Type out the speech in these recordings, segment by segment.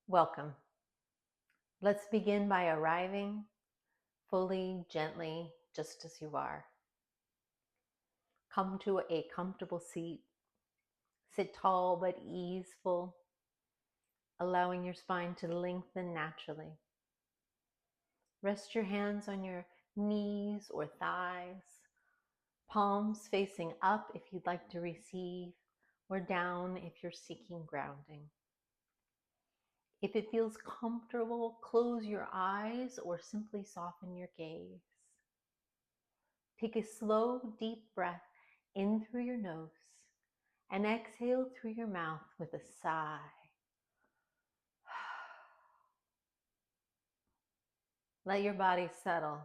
Welcome. Let's begin by arriving fully, gently, just as you are. Come to a comfortable seat. Sit tall but easeful, allowing your spine to lengthen naturally. Rest your hands on your knees or thighs, palms facing up if you'd like to receive, or down if you're seeking grounding. If it feels comfortable, close your eyes or simply soften your gaze. Take a slow, deep breath in through your nose and exhale through your mouth with a sigh. Let your body settle.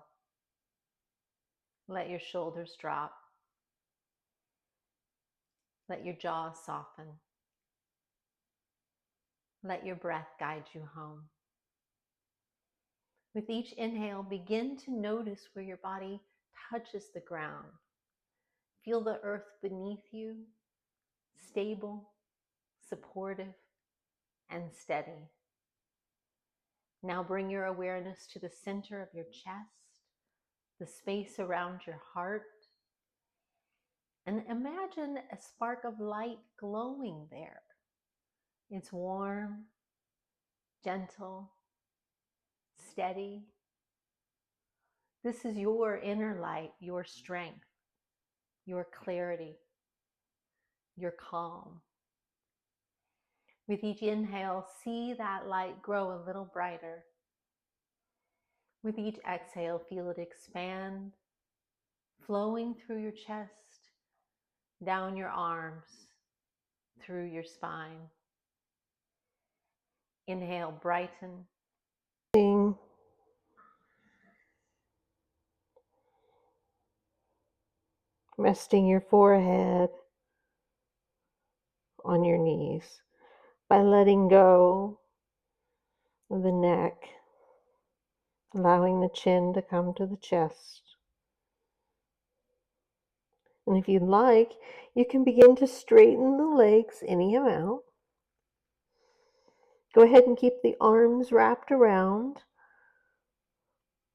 Let your shoulders drop. Let your jaw soften. Let your breath guide you home. With each inhale, begin to notice where your body touches the ground. Feel the earth beneath you, stable, supportive, and steady. Now bring your awareness to the center of your chest, the space around your heart, and imagine a spark of light glowing there. It's warm, gentle, steady. This is your inner light, your strength, your clarity, your calm. With each inhale, see that light grow a little brighter. With each exhale, feel it expand, flowing through your chest, down your arms, through your spine. Inhale, brighten. Resting your forehead on your knees by letting go of the neck, allowing the chin to come to the chest. And if you'd like, you can begin to straighten the legs any amount. Go ahead and keep the arms wrapped around.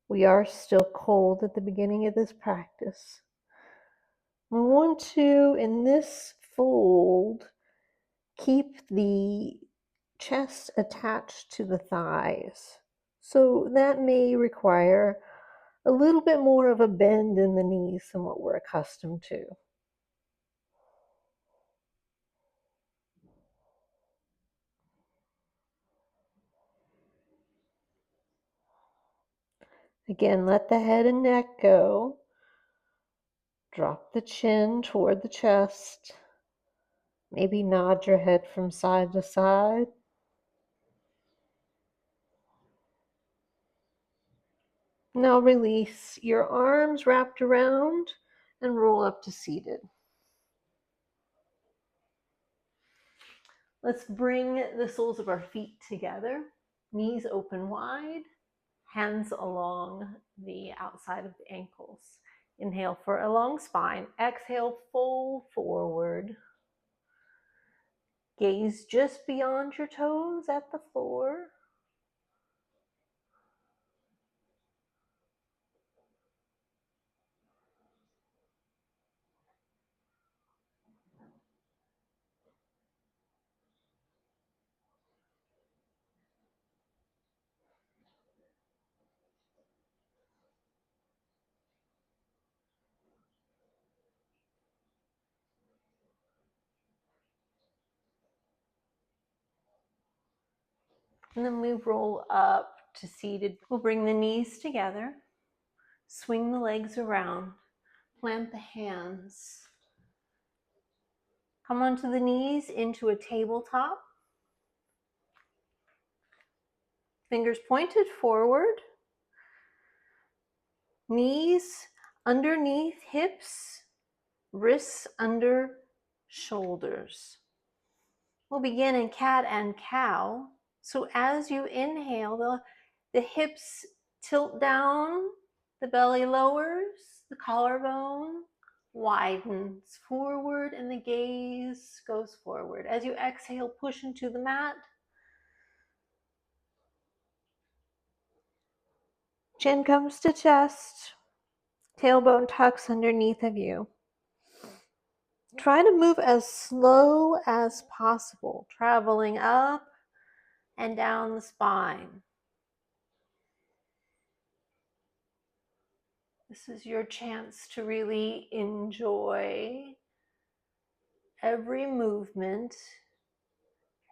We are still cold at the beginning of this practice. We want to, in this fold, keep the chest attached to the thighs. So that may require a little bit more of a bend in the knees than what we're accustomed to. Again, let the head and neck go. Drop the chin toward the chest. Maybe nod your head from side to side. Now release your arms wrapped around and roll up to seated. Let's bring the soles of our feet together, knees open wide, hands along the outside of the ankles. Inhale for a long spine. Exhale, fold forward. Gaze just beyond your toes at the floor. And then we roll up to seated. We'll bring the knees together, swing the legs around, plant the hands. Come onto the knees into a tabletop. Fingers pointed forward. Knees underneath hips, wrists under shoulders. We'll begin in cat and cow. So as you inhale, the hips tilt down, the belly lowers, the collarbone widens forward, and the gaze goes forward. As you exhale, push into the mat. Chin comes to chest. Tailbone tucks underneath of you. Try to move as slow as possible, traveling up and down the spine. This is your chance to really enjoy every movement,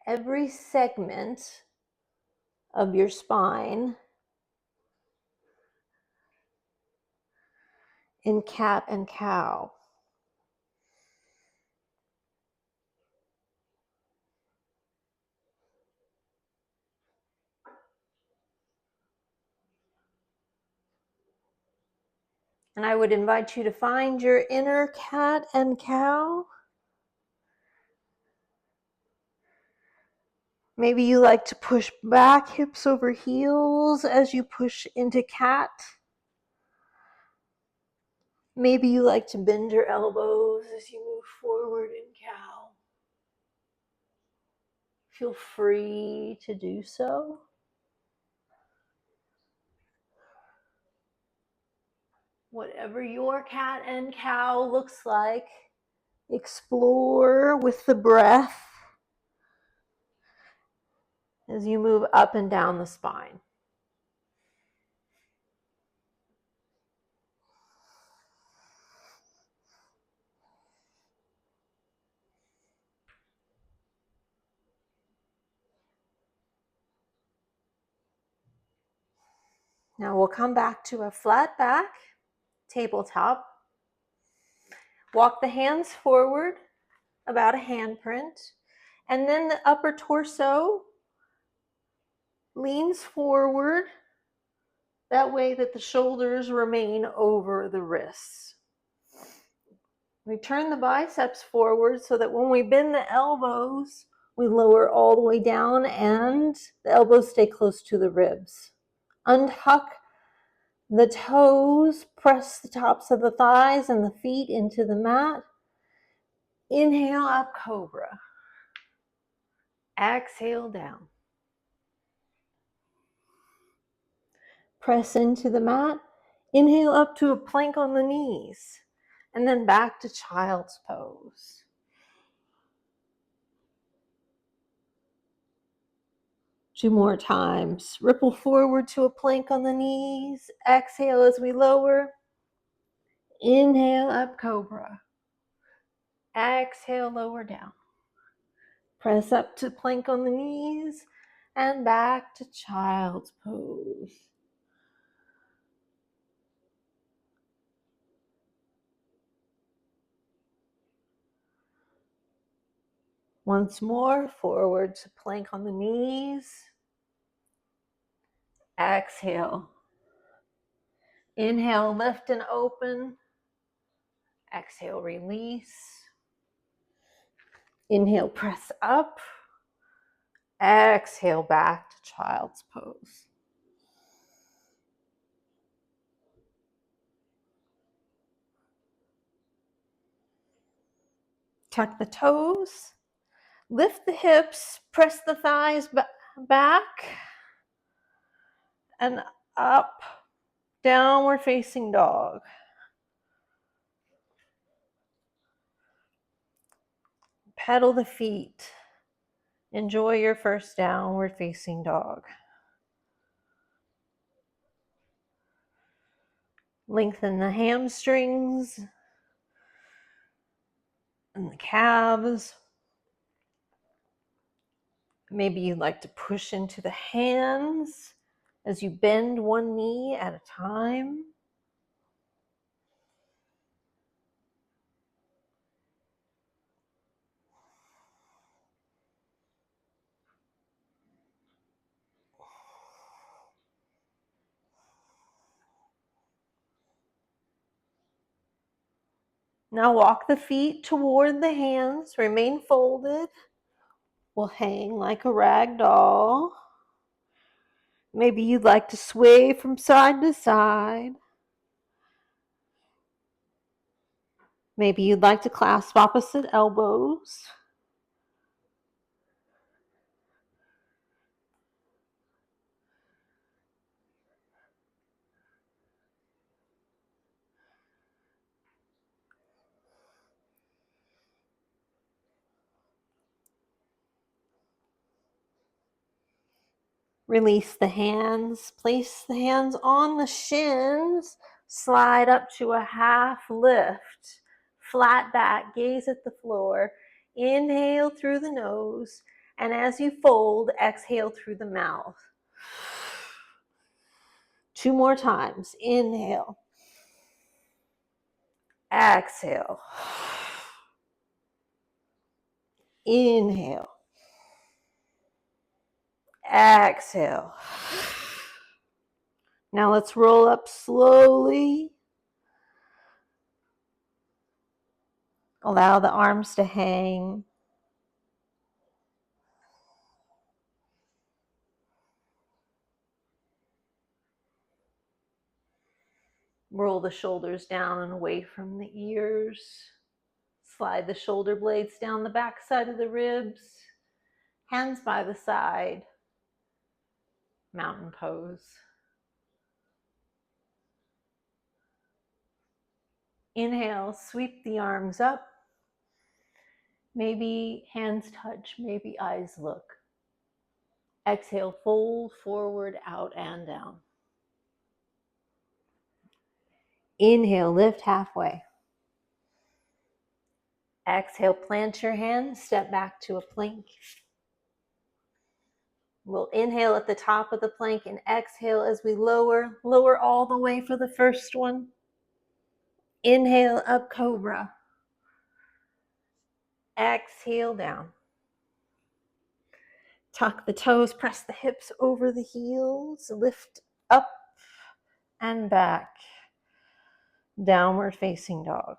every segment of your spine in cat and cow. And I would invite you to find your inner cat and cow. Maybe you like to push back, hips over heels as you push into cat. Maybe you like to bend your elbows as you move forward in cow. Feel free to do so. Whatever your cat and cow looks like, explore with the breath as you move up and down the spine. Now we'll come back to a flat back, tabletop. Walk the hands forward about a handprint, and then the upper torso leans forward that way that the shoulders remain over the wrists. We turn the biceps forward so that when we bend the elbows, we lower all the way down and the elbows stay close to the ribs. Untuck the toes, press the tops of the thighs and the feet into the mat. Inhale up, cobra. Exhale down. Press into the mat. Inhale up to a plank on the knees. And then back to child's pose. Two more times. Ripple forward to a plank on the knees. Exhale as we lower. Inhale up, cobra. Exhale, lower down. Press up to plank on the knees and back to child's pose. Once more, forward to plank on the knees. Exhale. Inhale, lift and open. Exhale, release. Inhale, press up. Exhale, back to child's pose. Tuck the toes. Lift the hips. Press the thighs back and up. Downward facing dog. Pedal the feet. Enjoy your first downward facing dog. Lengthen the hamstrings and the calves. Maybe you'd like to push into the hands as you bend one knee at a time. Now walk the feet toward the hands, remain folded. We'll hang like a rag doll. Maybe you'd like to sway from side to side. Maybe you'd like to clasp opposite elbows. Release the hands. Place the hands on the shins. Slide up to a half lift. Flat back, gaze at the floor. Inhale through the nose. And as you fold, exhale through the mouth. 2 more times. Inhale. Exhale. Inhale. Exhale. Now let's roll up slowly. Allow the arms to hang. Roll the shoulders down and away from the ears. Slide the shoulder blades down the back side of the ribs. Hands by the side. Mountain pose. Inhale, sweep the arms up. Maybe hands touch, maybe eyes look. Exhale, fold forward, out and down. Inhale, lift halfway. Exhale, plant your hands, step back to a plank. We'll inhale at the top of the plank and exhale as we lower all the way for the first one. Inhale, up cobra. Exhale, down. Tuck the toes, press the hips over the heels, lift up and back. Downward facing dog.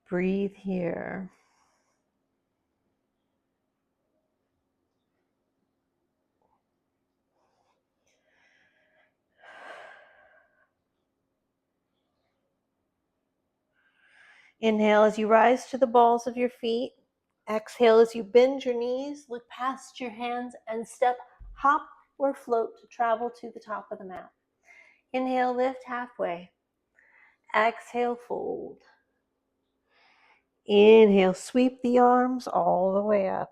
Breathe here. Inhale as you rise to the balls of your feet. Exhale as you bend your knees, look past your hands and step, hop or float to travel to the top of the mat. Inhale, lift halfway. Exhale, fold. Inhale, sweep the arms all the way up.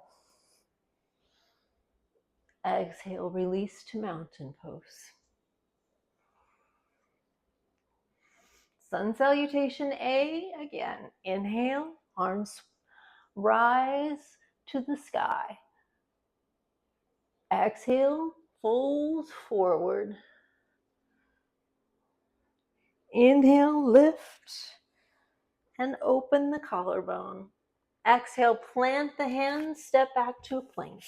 Exhale, release to mountain pose. Sun salutation A again. Inhale, arms rise to the sky. Exhale, fold forward. Inhale, lift and open the collarbone. Exhale, plant the hands, step back to a plank.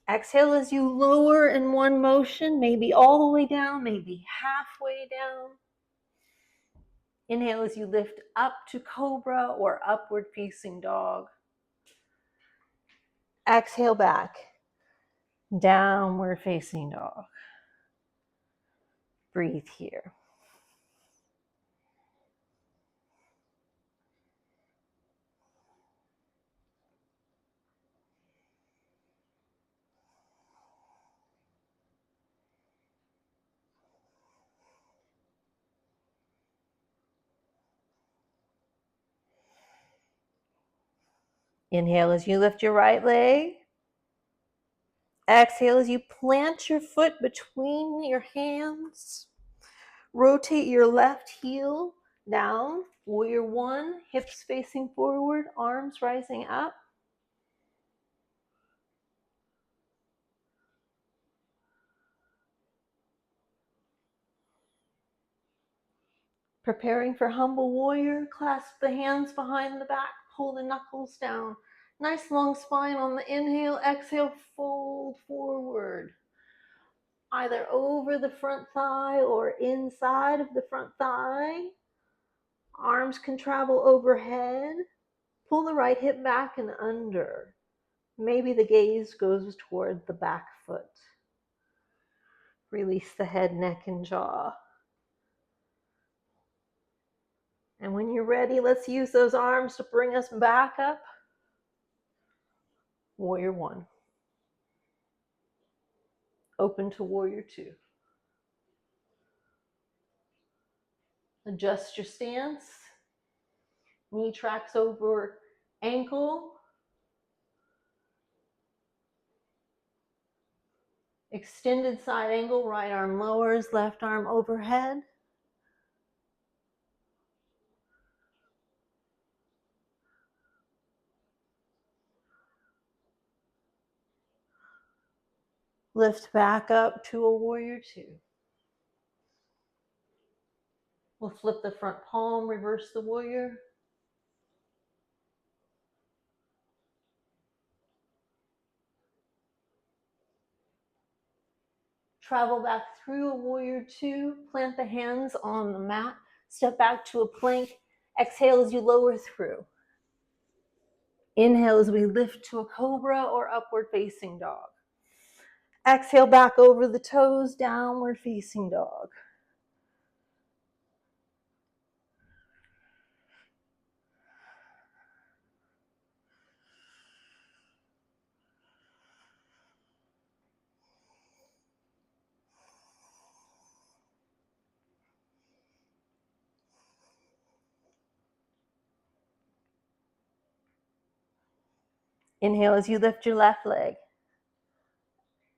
Exhale as you lower in one motion, maybe all the way down, maybe halfway down. Inhale as you lift up to cobra or upward facing dog. Exhale back, downward facing dog. Breathe here. Inhale as you lift your right leg. Exhale as you plant your foot between your hands. Rotate your left heel down. Warrior one, hips facing forward, arms rising up. Preparing for humble warrior, clasp the hands behind the back, pull the knuckles down. Nice long spine on the inhale, exhale, fold forward. Either over the front thigh or inside of the front thigh. Arms can travel overhead. Pull the right hip back and under. Maybe the gaze goes toward the back foot. Release the head, neck, and jaw. And when you're ready, let's use those arms to bring us back up. Warrior one. Open to warrior two. Adjust your stance. Knee tracks over ankle. Extended side angle, right arm lowers, left arm overhead. Lift back up to a warrior two. We'll flip the front palm, reverse the warrior. Travel back through a warrior two. Plant the hands on the mat. Step back to a plank. Exhale as you lower through. Inhale as we lift to a cobra or upward facing dog. Exhale back over the toes, downward facing dog. Inhale as you lift your left leg.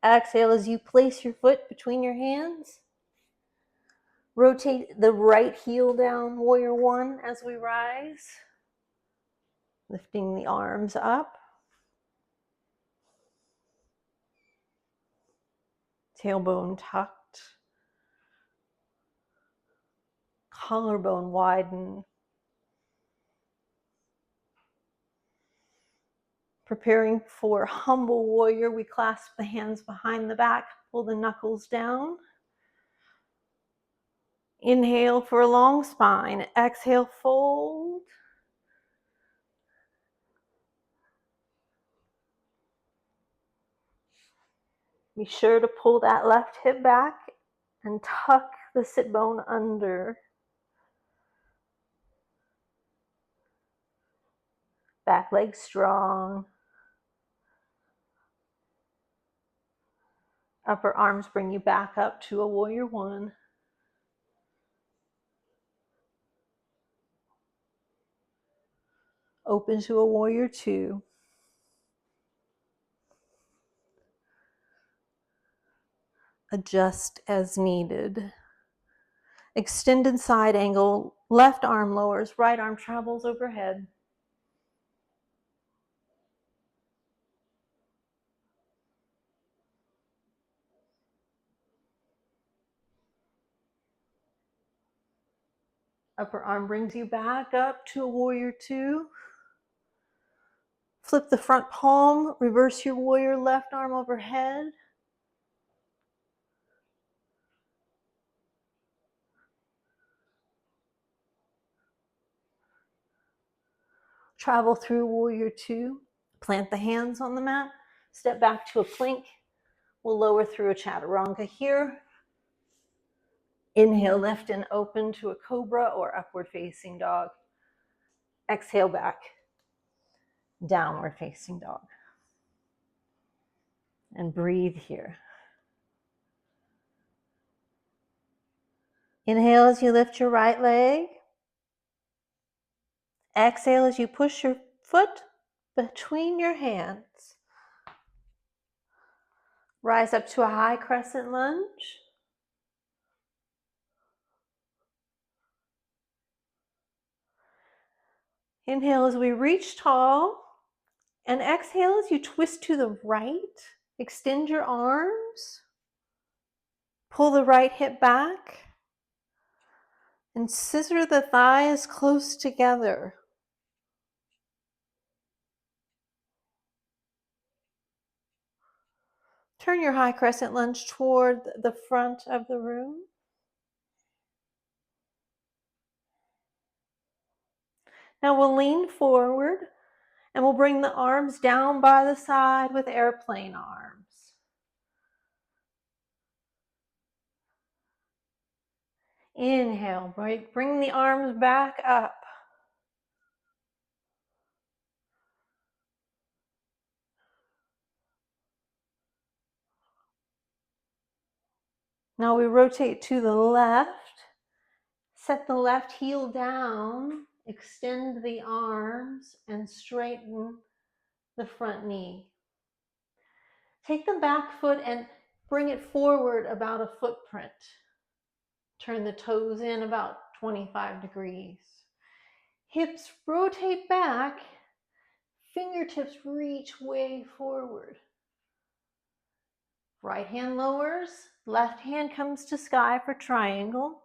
Exhale as you place your foot between your hands. Rotate the right heel down, warrior one, as we rise. Lifting the arms up. Tailbone tucked. Collarbone widen. Preparing for humble warrior, we clasp the hands behind the back, pull the knuckles down. Inhale for a long spine. Exhale, fold. Be sure to pull that left hip back and tuck the sit bone under. Back leg strong. Upper arms bring you back up to a warrior one. Open to a warrior two. Adjust as needed. Extended side angle, left arm lowers, right arm travels overhead. Upper arm brings you back up to a warrior two. Flip the front palm, reverse your warrior, left arm overhead. Travel through warrior two. Plant the hands on the mat. Step back to a plank. We'll lower through a chaturanga here. Inhale, lift and open to a cobra or upward facing dog. Exhale back, downward facing dog. And breathe here. Inhale as you lift your right leg. Exhale as you push your foot between your hands. Rise up to a high crescent lunge. Inhale as we reach tall. And exhale as you twist to the right. Extend your arms. Pull the right hip back. And scissor the thighs close together. Turn your high crescent lunge toward the front of the room. Now we'll lean forward and we'll bring the arms down by the side with airplane arms. Inhale, bring the arms back up. Now we rotate to the left. Set the left heel down, extend the arms, and straighten the front knee. Take the back foot and bring it forward about a footprint. Turn the toes in about 25 degrees. Hips rotate back, fingertips reach way forward. Right hand lowers, left hand comes to sky for triangle.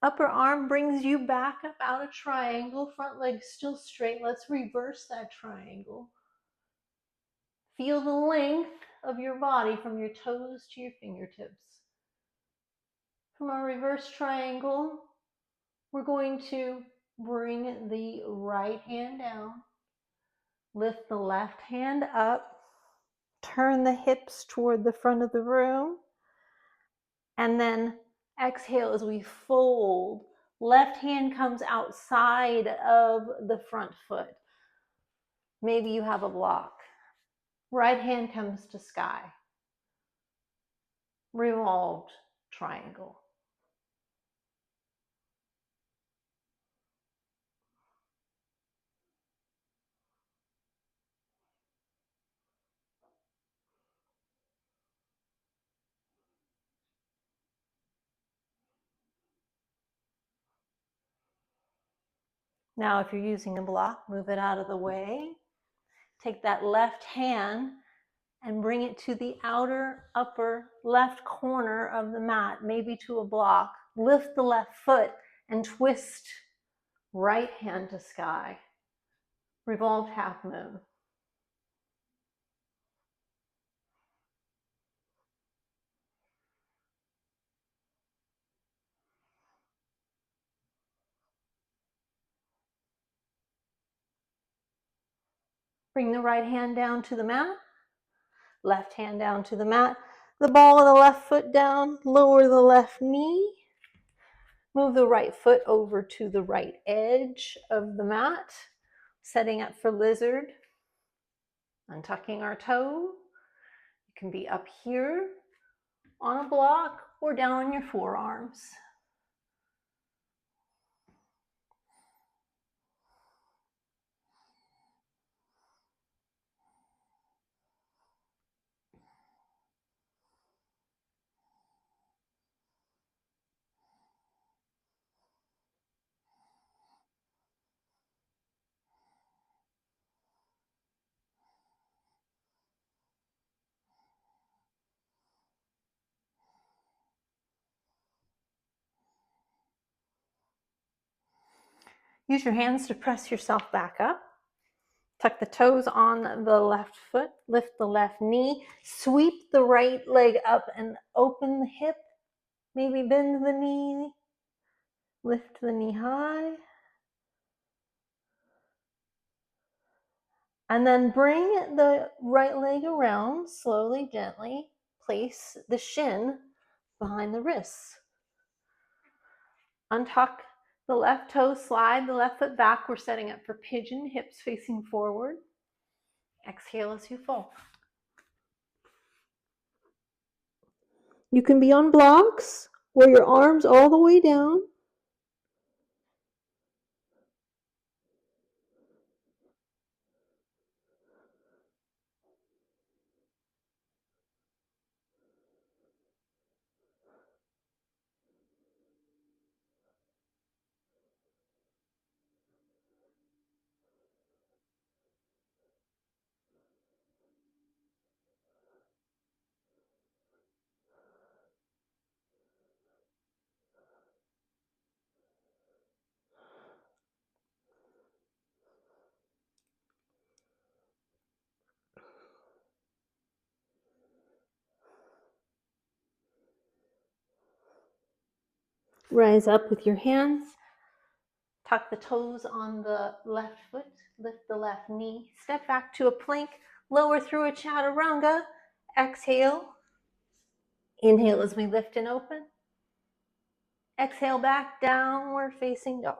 Upper arm brings you back up out of triangle, front leg still straight. Let's reverse that triangle. Feel the length of your body from your toes to your fingertips. From our reverse triangle, we're going to bring the right hand down, lift the left hand up, turn the hips toward the front of the room, and then exhale as we fold. Left hand comes outside of the front foot. Maybe you have a block. Right hand comes to sky. Revolved triangle. Now, if you're using a block, move it out of the way. Take that left hand and bring it to the outer upper left corner of the mat, maybe to a block. Lift the left foot and twist right hand to sky. Revolved half moon. Bring the right hand down to the mat. Left hand down to the mat. The ball of the left foot down. Lower the left knee. Move the right foot over to the right edge of the mat. Setting up for lizard. Untucking our toe. You can be up here on a block or down on your forearms. Use your hands to press yourself back up. Tuck the toes on the left foot, lift the left knee, sweep the right leg up and open the hip. Maybe bend the knee, lift the knee high. And then bring the right leg around slowly, gently. Place the shin behind the wrists. Untuck the left toe, slide the left foot back. We're setting up for pigeon, hips facing forward. Exhale as you fold. You can be on blocks or your arms all the way down. Rise up with your hands. Tuck the toes on the left foot. Lift the left knee. Step back to a plank. Lower through a chaturanga. Exhale. Inhale as we lift and open. Exhale back, downward facing dog.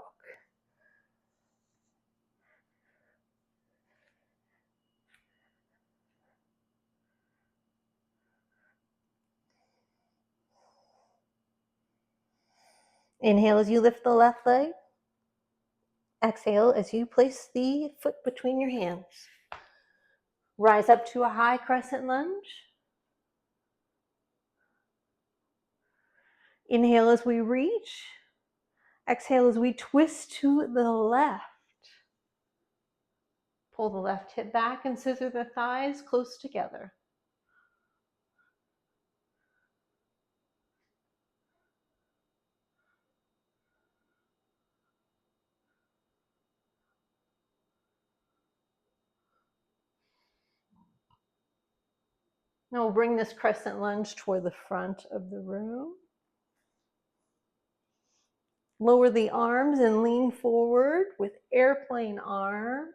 Inhale as you lift the left leg. Exhale as you place the foot between your hands. Rise up to a high crescent lunge. Inhale as we reach. Exhale as we twist to the left. Pull the left hip back and scissor the thighs close together. Now we'll bring this crescent lunge toward the front of the room. Lower the arms and lean forward with airplane arms.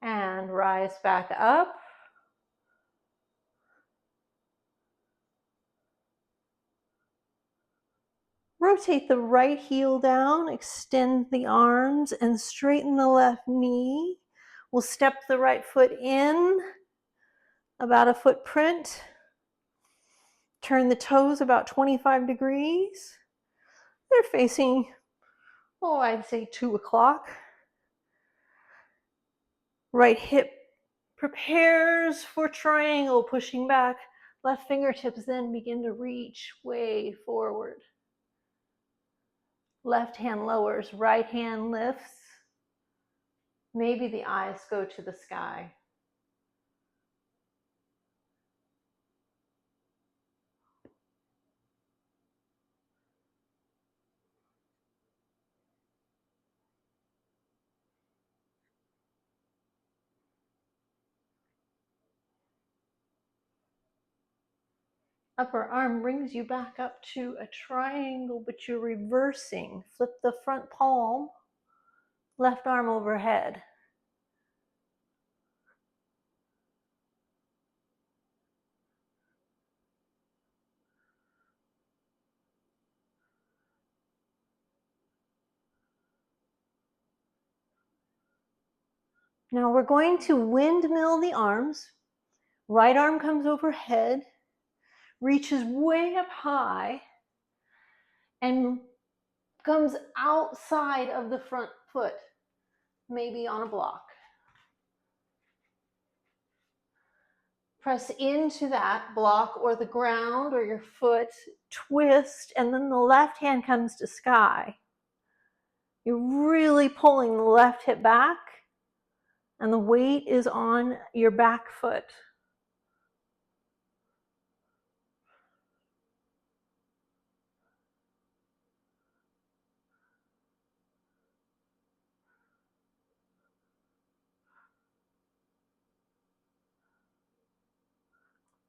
And rise back up. Rotate the right heel down, extend the arms, and straighten the left knee. We'll step the right foot in, about a footprint. Turn the toes about 25 degrees. They're facing, I'd say 2 o'clock. Right hip prepares for triangle, pushing back. Left fingertips then begin to reach way forward. Left hand lowers, right hand lifts. Maybe the eyes go to the sky. Upper arm brings you back up to a triangle, but you're reversing. Flip the front palm, left arm overhead. Now we're going to windmill the arms. Right arm comes overhead, reaches way up high, and comes outside of the front foot, maybe on a block. Press into that block or the ground or your foot, twist, and then the left hand comes to sky. You're really pulling the left hip back, and the weight is on your back foot.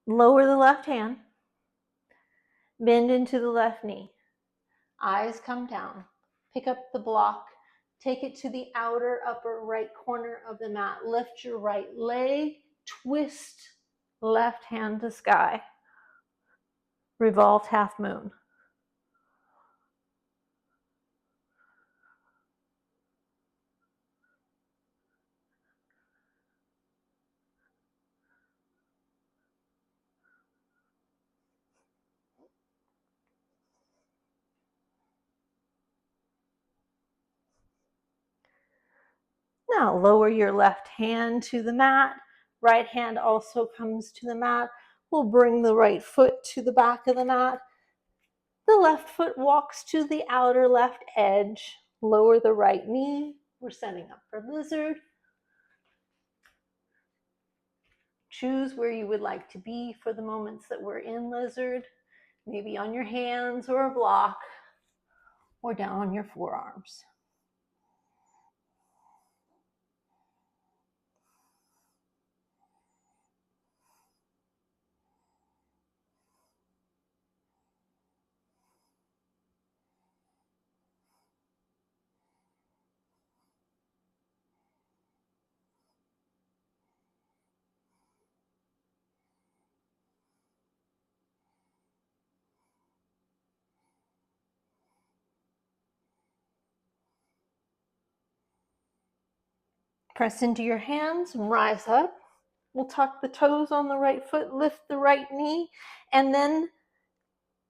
Lower the left hand, bend into the left knee. Eyes come down. Pick up the block. Take it to the outer upper right corner of the mat. Lift your right leg. Twist left hand to sky. Revolved half moon. Now lower your left hand to the mat. Right hand also comes to the mat. We'll bring the right foot to the back of the mat. The left foot walks to the outer left edge. Lower the right knee. We're setting up for lizard. Choose where you would like to be for the moments that we're in lizard. Maybe on your hands or a block, or down on your forearms. Press into your hands and rise up. We'll tuck the toes on the right foot, lift the right knee, and then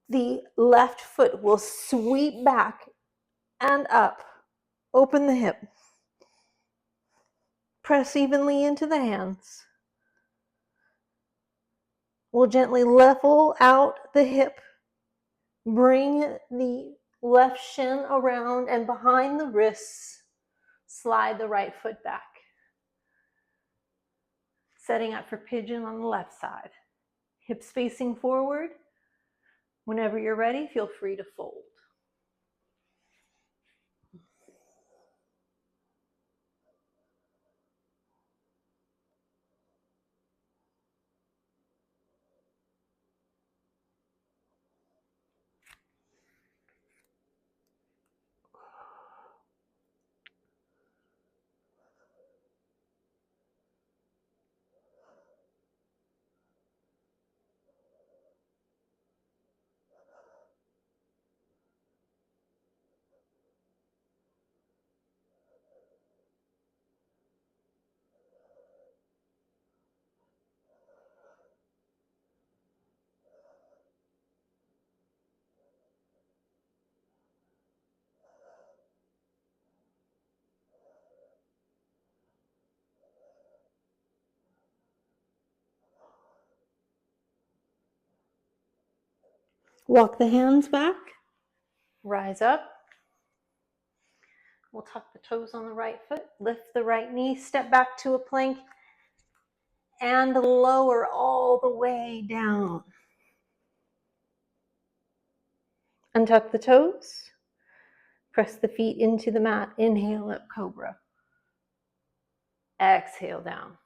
The left foot will sweep back and up. Open the hip. Press evenly into the hands. We'll gently level out the hip. Bring the left shin around and behind the wrists. Slide the right foot back. Setting up for pigeon on the left side. Hips facing forward. Whenever you're ready, feel free to fold. Walk the hands back. Rise up. We'll tuck the toes on the right foot. Lift the right knee. Step back to a plank. And lower all the way down. Untuck the toes. Press the feet into the mat. Inhale up, cobra. Exhale down.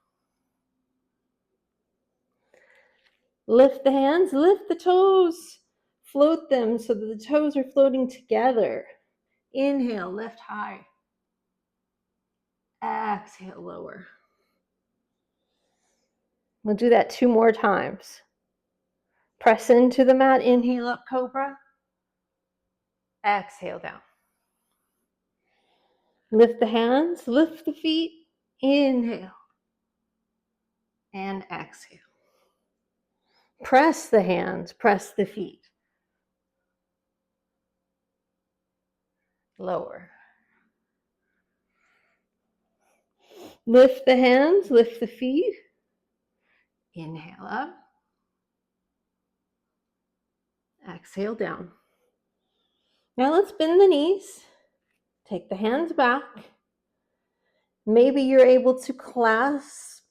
Lift the hands, lift the toes. Float them so that the toes are floating together. Inhale, lift high. Exhale, lower. We'll do that 2 more times. Press into the mat. Inhale up, cobra. Exhale down. Lift the hands, lift the feet. Inhale. And exhale. Press the hands, press the feet. Lower. Lift the hands, lift the feet. Inhale up. Exhale down. Now let's bend the knees. Take the hands back. Maybe you're able to clasp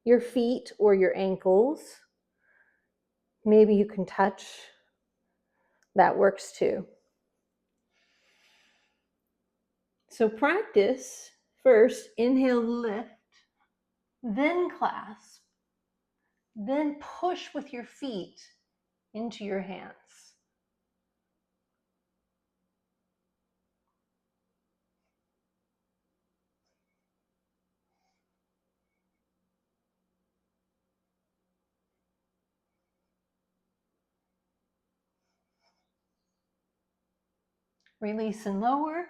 your feet or your ankles. Maybe you can touch. That works too. So practice first, inhale, lift, then clasp, then push with your feet into your hands. Release and lower.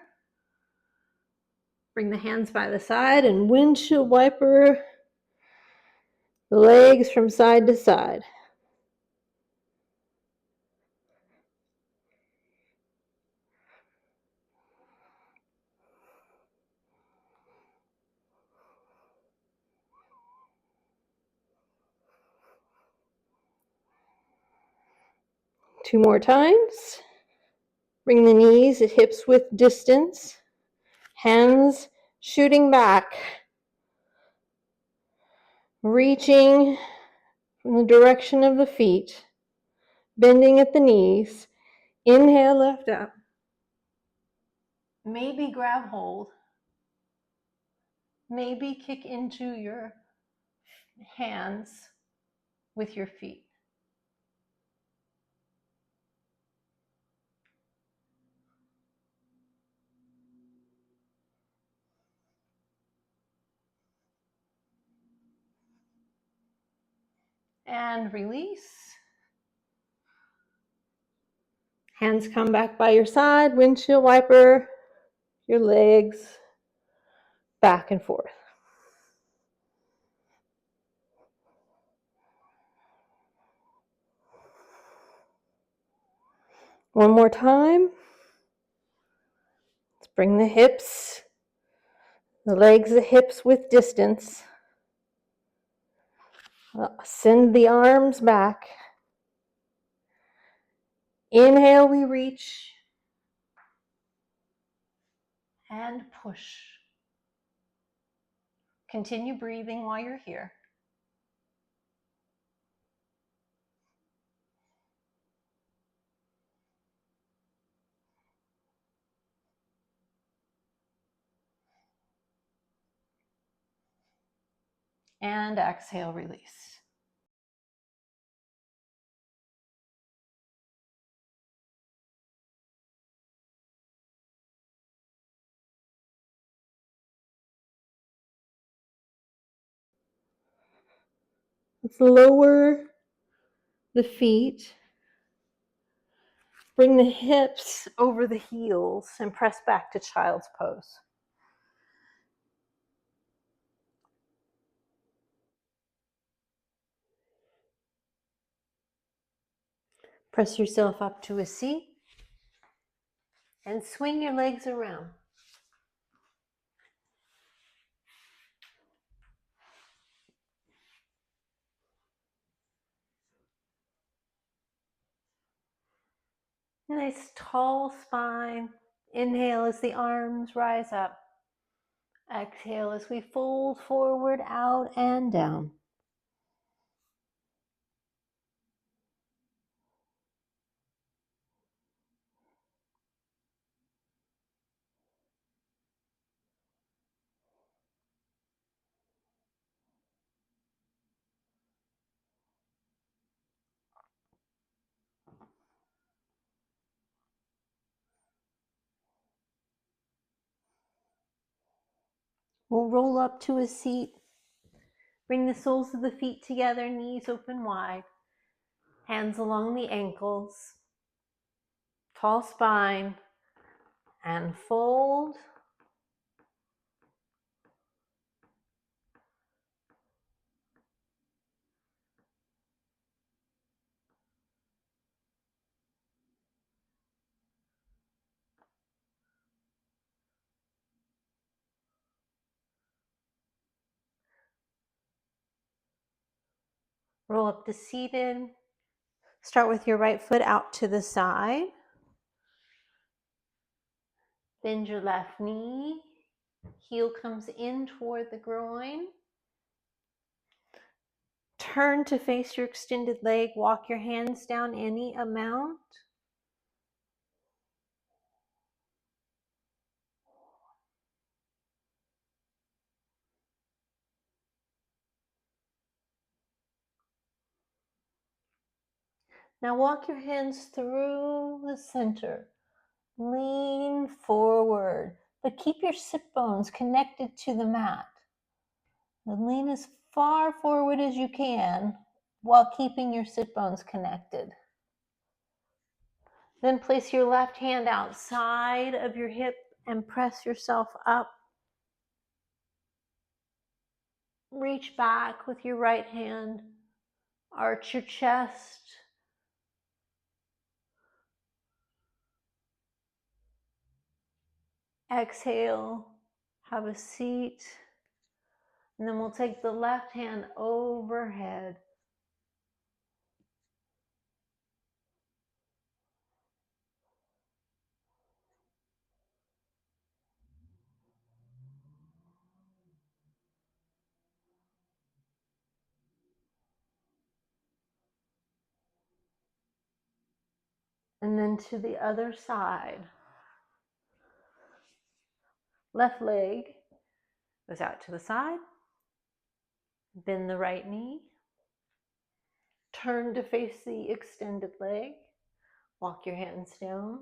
Bring the hands by the side and windshield wiper the legs from side to side. Two more times. Bring the knees at hips width distance. Hands shooting back. Reaching from the direction of the feet. Bending at the knees. Inhale, lift up. Maybe grab hold. Maybe kick into your hands with your feet. And release. Hands come back by your side, windshield wiper your legs back and forth. One more time. Let's bring the hips, the legs, the hips with distance. Send the arms back. Inhale, we reach. And push. Continue breathing while you're here. And exhale, release. Let's lower the feet. Bring the hips over the heels and press back to child's pose. Press yourself up to a seat and swing your legs around. Nice tall spine. Inhale as the arms rise up. Exhale as we fold forward, out and down. We'll roll up to a seat. Bring the soles of the feet together, knees open wide. Hands along the ankles. Tall spine. And fold. Roll up to seated. Start with your right foot out to the side. Bend your left knee. Heel comes in toward the groin. Turn to face your extended leg. Walk your hands down any amount. Now walk your hands through the center. Lean forward, but keep your sit bones connected to the mat. And lean as far forward as you can while keeping your sit bones connected. Then place your left hand outside of your hip and press yourself up. Reach back with your right hand. Arch your chest. Exhale. Have a seat. And then we'll take the left hand overhead. And then to the other side. Left leg goes out to the side. Bend the right knee. Turn to face the extended leg. Walk your hands down.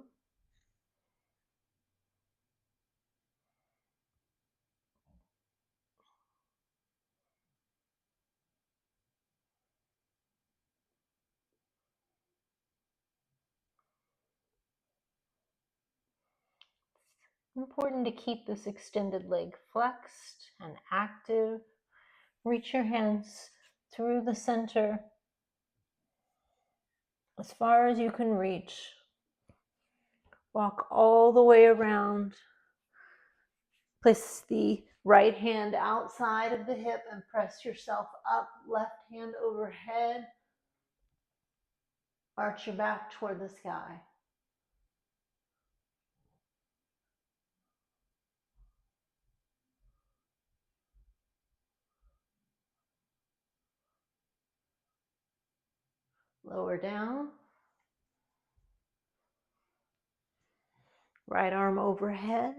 Important to keep this extended leg flexed and active. Reach your hands through the center as far as you can reach. Walk all the way around. Place the right hand outside of the hip and press yourself up. Left hand overhead. Arch your back toward the sky. Lower down. Right arm overhead.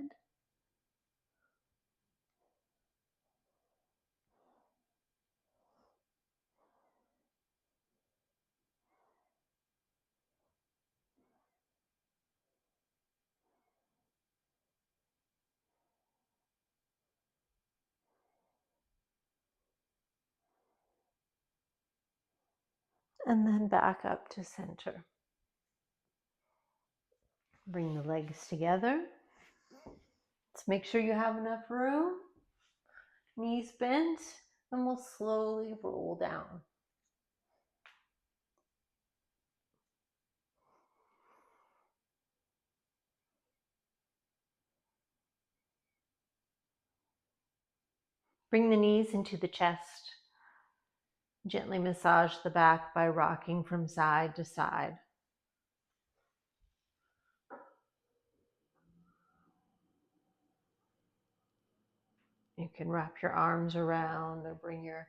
And then back up to center. Bring the legs together. Let's make sure you have enough room. Knees bent, and we'll slowly roll down. Bring the knees into the chest. Gently massage the back by rocking from side to side. You can wrap your arms around or bring your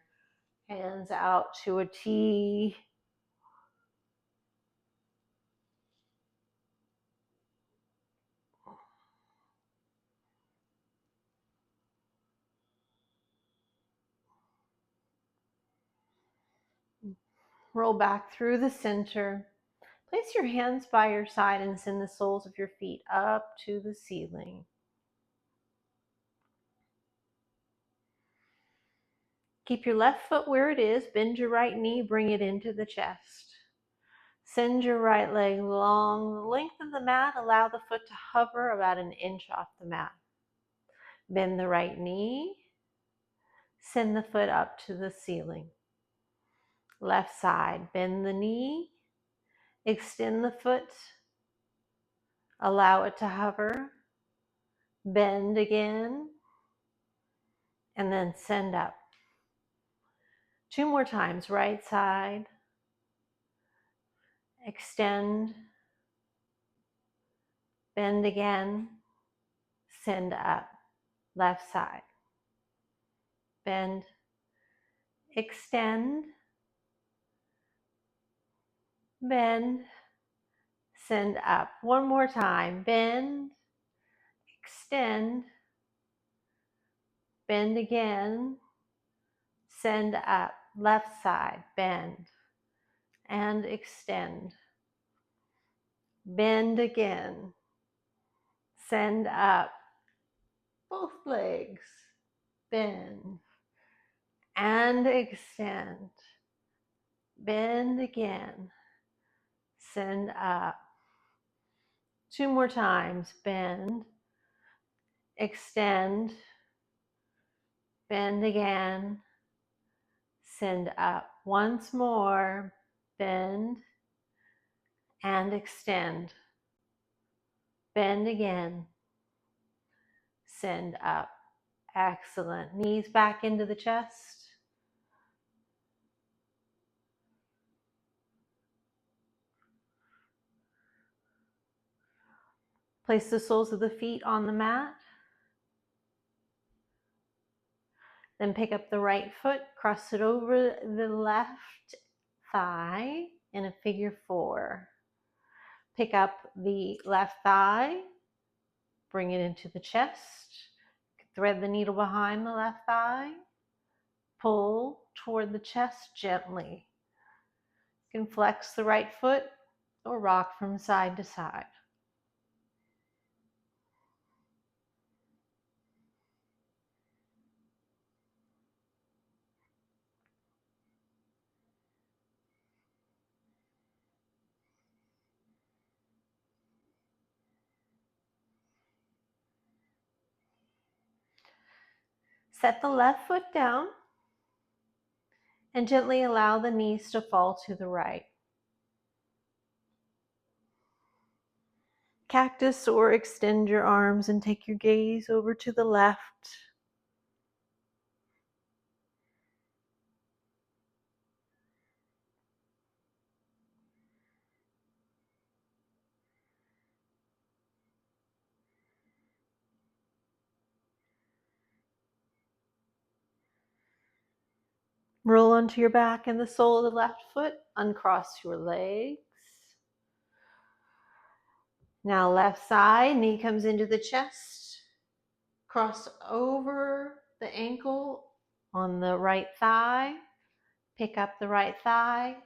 hands out to a T. Roll back through the center. Place your hands by your side and send the soles of your feet up to the ceiling. Keep your left foot where it is. Bend your right knee, bring it into the chest. Send your right leg long the length of the mat. Allow the foot to hover about an inch off the mat. Bend the right knee. Send the foot up to the ceiling. Left side, bend the knee. Extend the foot. Allow it to hover. Bend again. And then send up. 2 more times, right side. Extend. Bend again. Send up. Left side. Bend. Extend. Bend. Send up. 1 more time. Bend. Extend. Bend again. Send up. Left side. Bend. And extend. Bend again. Send up. Both legs. Bend. And extend. Bend again. Send up. 2 more times. Bend. Extend. Bend again. Send up. Once more. Bend. And extend. Bend again. Send up. Excellent. Knees back into the chest. Place the soles of the feet on the mat. Then pick up the right foot, cross it over the left thigh in a figure 4. Pick up the left thigh, bring it into the chest. Thread the needle behind the left thigh. Pull toward the chest gently. You can flex the right foot or rock from side to side. Set the left foot down and gently allow the knees to fall to the right. cactus or extend your arms and take your gaze over to the left. Roll onto your back and the sole of the left foot. Uncross your legs. Now left side, knee comes into the chest. Cross over the ankle on the right thigh. Pick up the right thigh.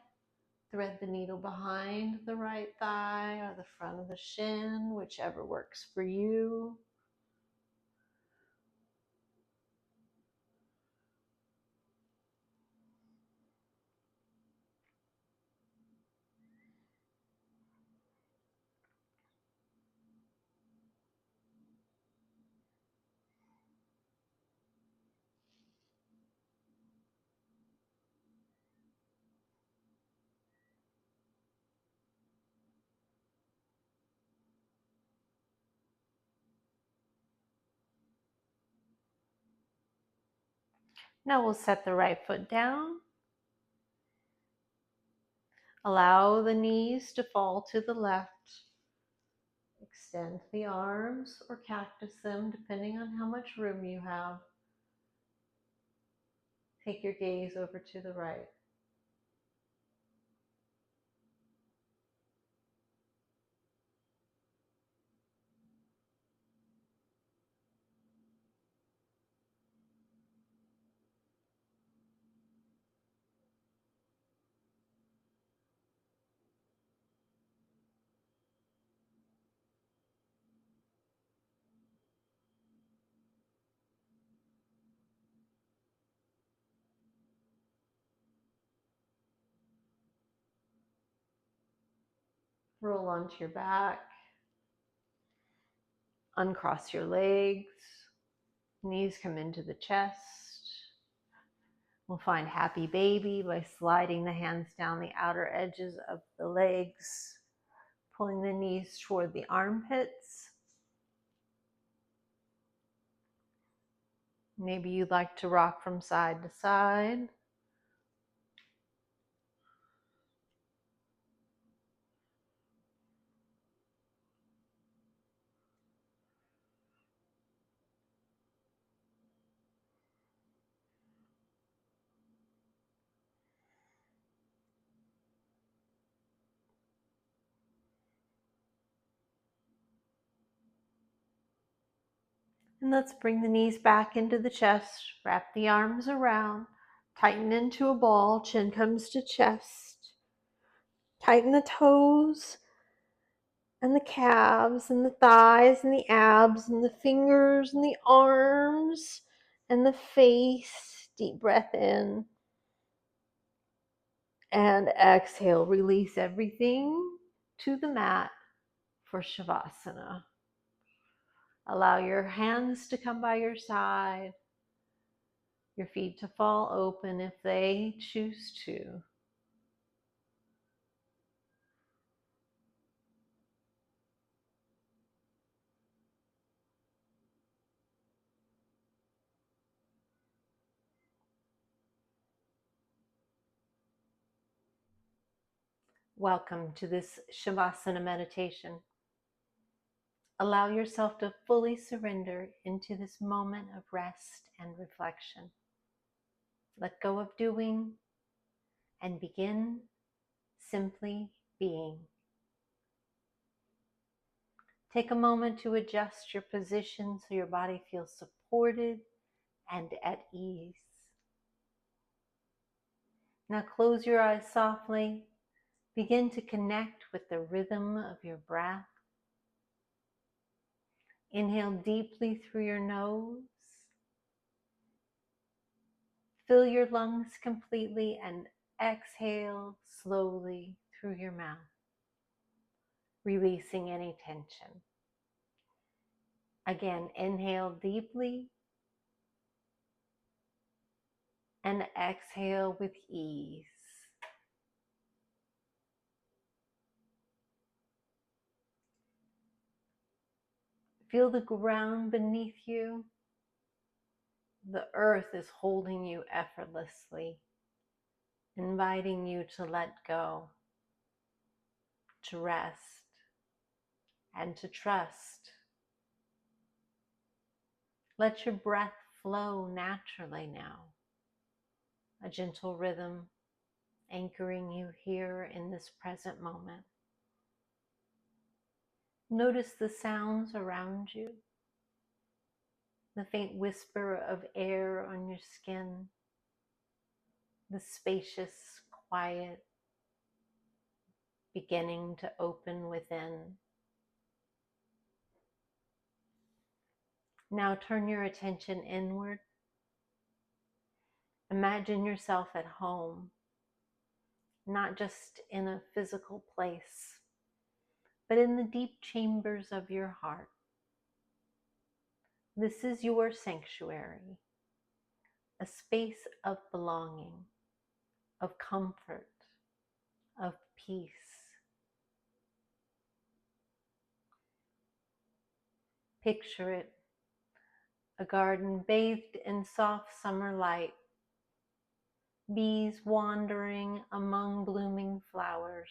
Thread the needle behind the right thigh or the front of the shin, whichever works for you. Now we'll set the right foot down. Allow the knees to fall to the left. Extend the arms or cactus them depending on how much room you have. Take your gaze over to the right. Roll onto your back. Uncross your legs. Knees come into the chest. We'll find happy baby by sliding the hands down the outer edges of the legs, pulling the knees toward the armpits. Maybe you'd like to rock from side to side. And let's bring the knees back into the chest, wrap the arms around, tighten into a ball, chin comes to chest. Tighten the toes and the calves and the thighs and the abs and the fingers and the arms and the face. Deep breath in. And exhale, release everything to the mat for Savasana. Allow your hands to come by your side, your feet to fall open if they choose to. Welcome to this Savasana meditation. Allow yourself to fully surrender into this moment of rest and reflection. Let go of doing and begin simply being. Take a moment to adjust your position so your body feels supported and at ease. Now close your eyes softly. Begin to connect with the rhythm of your breath. Inhale deeply through your nose. Fill your lungs completely and exhale slowly through your mouth, releasing any tension. Again, inhale deeply and exhale with ease. Feel the ground beneath you. The earth is holding you effortlessly, inviting you to let go, to rest, and to trust. Let your breath flow naturally now, a gentle rhythm anchoring you here in this present moment. Notice the sounds around you, the faint whisper of air on your skin, the spacious quiet beginning to open within. Now turn your attention inward. Imagine yourself at home, not just in a physical place, but in the deep chambers of your heart. This is your sanctuary, a space of belonging, of comfort, of peace. Picture it, a garden bathed in soft summer light, bees wandering among blooming flowers,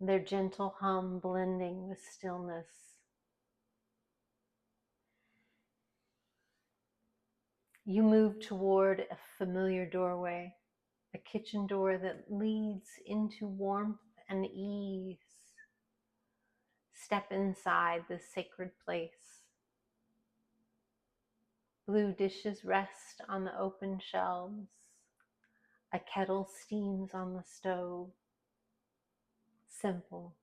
their gentle hum blending with stillness. You move toward a familiar doorway, a kitchen door that leads into warmth and ease. Step inside this sacred place. Blue dishes rest on the open shelves. A kettle steams on the stove. Simple,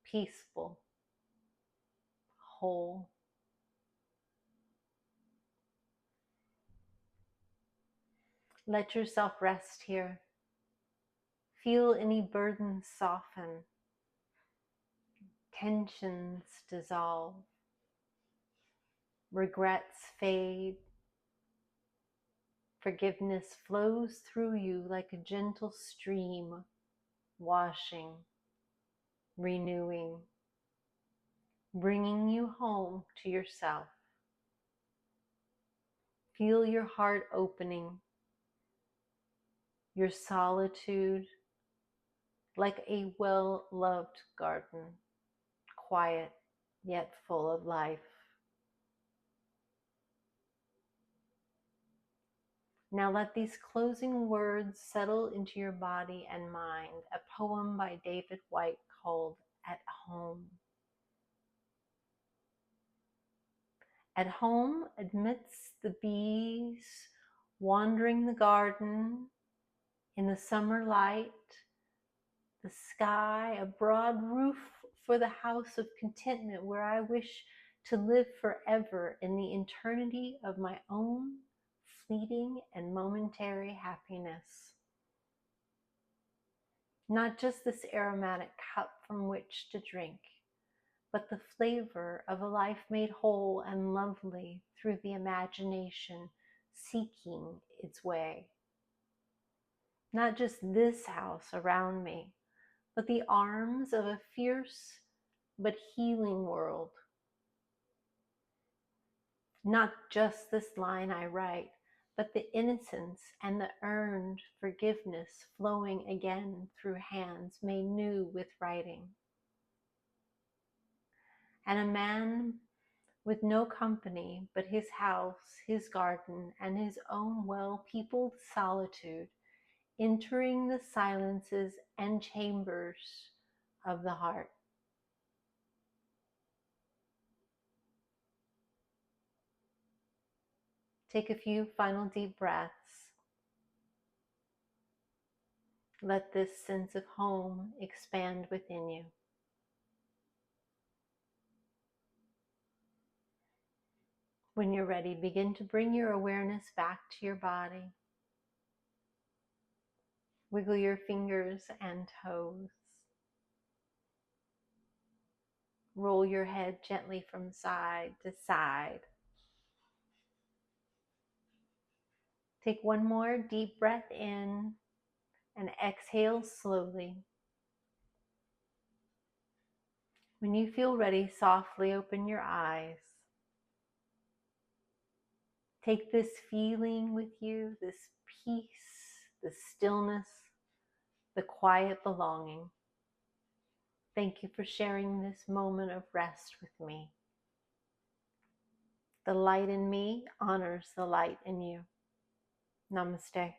peaceful, whole. Let yourself rest here. Feel any burdens soften, tensions dissolve, regrets fade. Forgiveness flows through you like a gentle stream, washing, renewing, bringing you home to yourself. Feel your heart opening, your solitude like a well-loved garden, quiet yet full of life. Now let these closing words settle into your body and mind, a poem by David Whyte called At Home. At home amidst the bees wandering the garden, in the summer light, the sky, a broad roof for the house of contentment where I wish to live forever in the eternity of my own fleeting and momentary happiness. Not just this aromatic cup from which to drink, but the flavor of a life made whole and lovely through the imagination seeking its way. Not just this house around me, but the arms of a fierce but healing world. Not just this line I write, but the innocence and the earned forgiveness flowing again through hands made new with writing. And a man with no company but his house, his garden, and his own well-peopled solitude, entering the silences and chambers of the heart. Take a few final deep breaths. Let this sense of home expand within you. When you're ready, begin to bring your awareness back to your body. Wiggle your fingers and toes. Roll your head gently from side to side. Take one more deep breath in and exhale slowly. When you feel ready, softly open your eyes. Take this feeling with you, this peace, this stillness, the quiet belonging. Thank you for sharing this moment of rest with me. The light in me honors the light in you. Namaste.